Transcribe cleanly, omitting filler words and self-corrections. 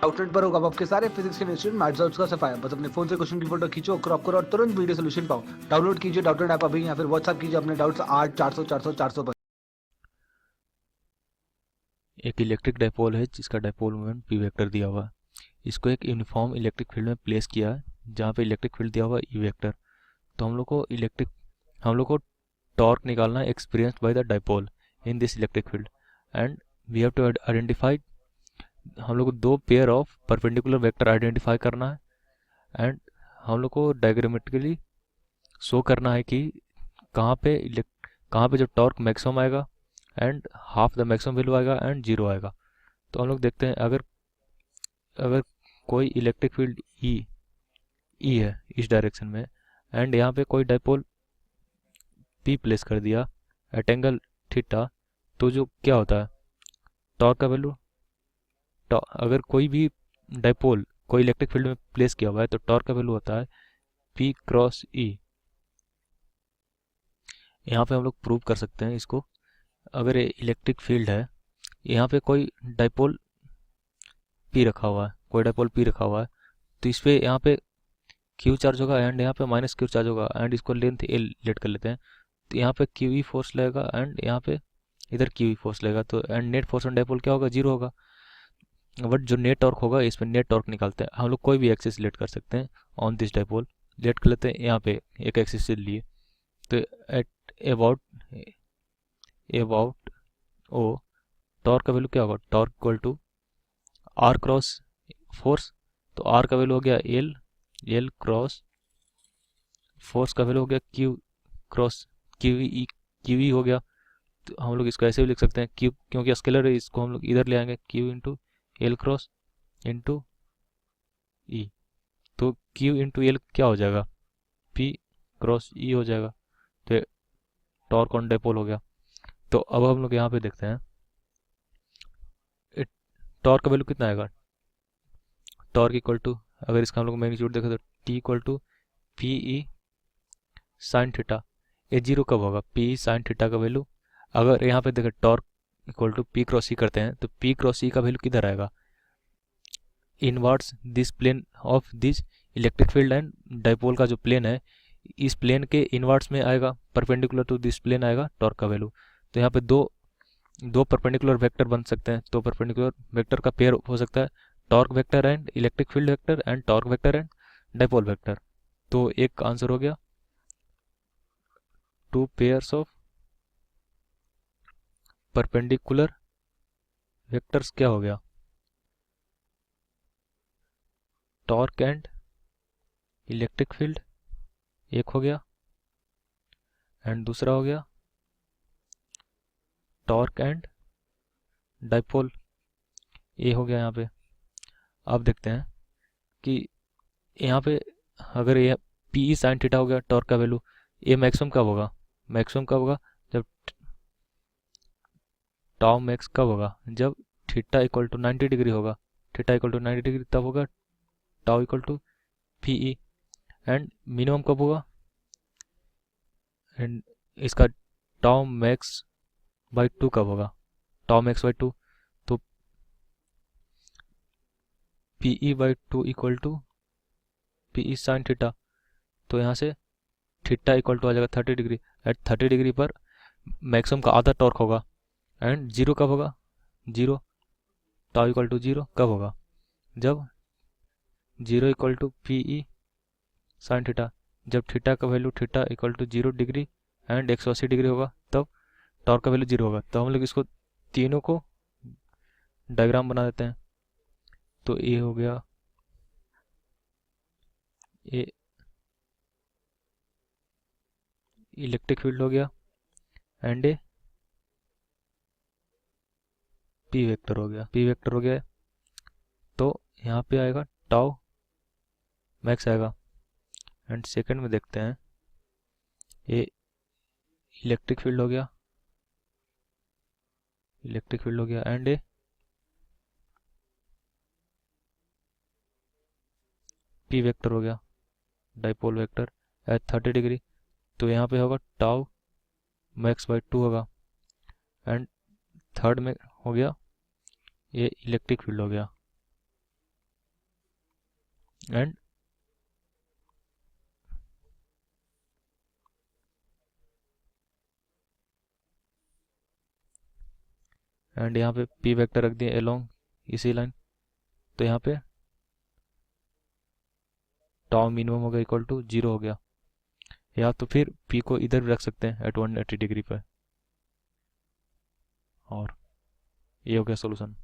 Outlet पर होगा आपके सारे फिजिक्स के इंस्टीट्यूट मैथ्स और उसका सफाया। बस अपने फोन से क्वेश्चन की फोटो खींचो, क्रॉप करो और तुरंत वीडियो सोल्यूशन पाओ। डाउनलोड कीजिए डाउटनेट ऐप अभी या फिर व्हाट्सएप कीजिए अपने डाउट्स 8 400 400 400 पर। एक इलेक्ट्रिक डाइपोल है जिसका डाइपोल मोमेंट पी वेक्टर दिया हुआ है। इसको एक यूनिफॉर्म इलेक्ट्रिक फील्ड में प्लेस किया है जहाँ पे इलेक्ट्रिक फील्ड दिया हुआ है ई वेक्टर। तो हम लोग को टॉर्क निकालना है experienced by the dipole in this electric field and we have to identify. हम लोग को दो pair of perpendicular vector identify करना है एंड हम लोग को डायग्रामेटिकली शो करना है कि कहाँ पे कहाँ पे जो टॉर्क मैक्सिमम आएगा and half the maximum value आएगा एंड जीरो आएगा। तो हम लोग देखते हैं अगर अगर कोई इलेक्ट्रिक फील्ड ई है इस डायरेक्शन में एंड यहाँ पे कोई डाइपोल पी प्लेस कर दिया एट एंगल थीटा, तो जो क्या होता है टॉर्क का वैल्यू, अगर कोई भी डाइपोल कोई इलेक्ट्रिक फील्ड में प्लेस किया हुआ है तो टॉर्क का वैल्यू होता है पी क्रॉस ई। यहाँ पे हम लोग प्रूव कर सकते हैं इसको। अगर ये इलेक्ट्रिक फील्ड है, यहाँ पे कोई डाइपोल पी रखा हुआ है, कोई डाइपोल पी रखा हुआ है, तो इस पे यहाँ पे क्यू चार्ज होगा एंड यहाँ पे माइनस क्यू चार्ज होगा एंड इसको लेंथ एल लेट कर लेते हैं। तो यहाँ पे क्यू ई फोर्स लगेगा एंड यहाँ पे इधर क्यू ई फोर्स लगेगा, तो and net force on dipole क्या होगा, जीरो होगा। बट जो नेट टॉर्क होगा इसमें नेट टॉर्क निकालते हैं हम लोग, कोई भी एक्सिस लेट कर सकते हैं ऑन दिस डाइपोल। लेट कर लेते हैं यहाँ पे एक एक्सिस से लिए, तो at about about O torque का वैल्यू क्या होगा, torque equal to R cross force. तो आर का वैल्यू हो गया एल, एल क्रॉस फोर्स का वैल्यू हो गया क्यू क्रॉस क्यू ई हो गया। तो हम लोग इसको ऐसे भी लिख सकते हैं क्यू, क्योंकि स्केलर है इसको हम लोग इधर ले आएंगे Q into L cross into E. तो क्यू इंटू एल क्या हो जाएगा, पी क्रॉस ई हो जाएगा। तो टॉर्क ऑन डाइपोल हो गया। तो अब हम लोग यहाँ पे देखते हैं टॉर्क का वैल्यू कितना आएगा, टॉर्क इक्वल टू, अगर इसका हम लोग मैग्नीट्यूड देखें तो T equal to P E sine theta. ये जीरो कब होगा, पी साइन थीटा का वैल्यू। अगर यहाँ पे देखें torque equal to P cross E करते हैं तो पी क्रॉस ई का वैल्यू किधर आएगा, inverts this plane of this electric field and dipole का जो प्लेन है इस प्लेन के इनवर्ट्स में आएगा, परपेंडिकुलर टू दिस प्लेन आएगा टॉर्क का वैल्यू। तो यहाँ पे दो दो परपेंडिकुलर वेक्टर बन सकते हैं, तो परपेंडिकुलर वेक्टर का पेयर हो सकता है torque vector and electric field vector and torque vector and dipole vector. तो एक आंसर हो गया two pairs of perpendicular vectors क्या हो गया, टॉर्क एंड इलेक्ट्रिक फील्ड एक हो गया एंड दूसरा हो गया टॉर्क एंड डाइपोल ये हो गया यहाँ पे। अब देखते हैं कि यहाँ पे अगर ये पी ई साइन थीटा हो गया टॉर्क का वैल्यू, ये मैक्सिमम कब होगा, मैक्सिमम कब होगा जब टाउ मैक्स कब होगा, जब थीटा इक्वल टू 90 डिग्री होगा। थीटा इक्वल टू 90 डिग्री तब होगा tau equal to P E. And minimum कब होगा, एंड इसका टाउ मैक्स बाई टू कब होगा, टाउ मैक्स बाई टू। तो P E by two equal to P E sine theta. तो यहाँ से थीटा इक्वल टू आ जाएगा 30 डिग्री। एट 30 डिग्री पर मैक्सिमम का आधा टॉर्क होगा एंड जीरो कब होगा, zero tau equal to zero कब होगा, जब zero equal to P E sine theta, जब थीटा का value theta equal to zero degree and 180 degree होगा तब टॉर्क का वैल्यू जीरो होगा। तो हम लोग इसको तीनों को डायग्राम बना देते हैं। तो ये हो गया, ये इलेक्ट्रिक फील्ड हो गया एंड ये पी वेक्टर हो गया, पी वेक्टर हो गया। तो यहाँ पे आएगा टाउ मैक्स आएगा। एंड सेकंड में देखते हैं ये इलेक्ट्रिक फील्ड हो गया, इलेक्ट्रिक फील्ड हो गया एंड ये पी वेक्टर हो गया, डाइपोल वेक्टर एट 30 डिग्री। तो यहाँ पे होगा टाउ मैक्स बाई टू होगा एंड थर्ड में हो गया ये इलेक्ट्रिक फील्ड हो गया। एंड यहाँ पे पी वेक्टर रख दिए अलोंग इसी लाइन, तो यहाँ पे टाउ मिनिमम हो गया इक्वल टू 0 हो गया। या तो फिर पी को इधर भी रख सकते हैं एट 180 डिग्री पे, और ये हो गया सोल्यूशन।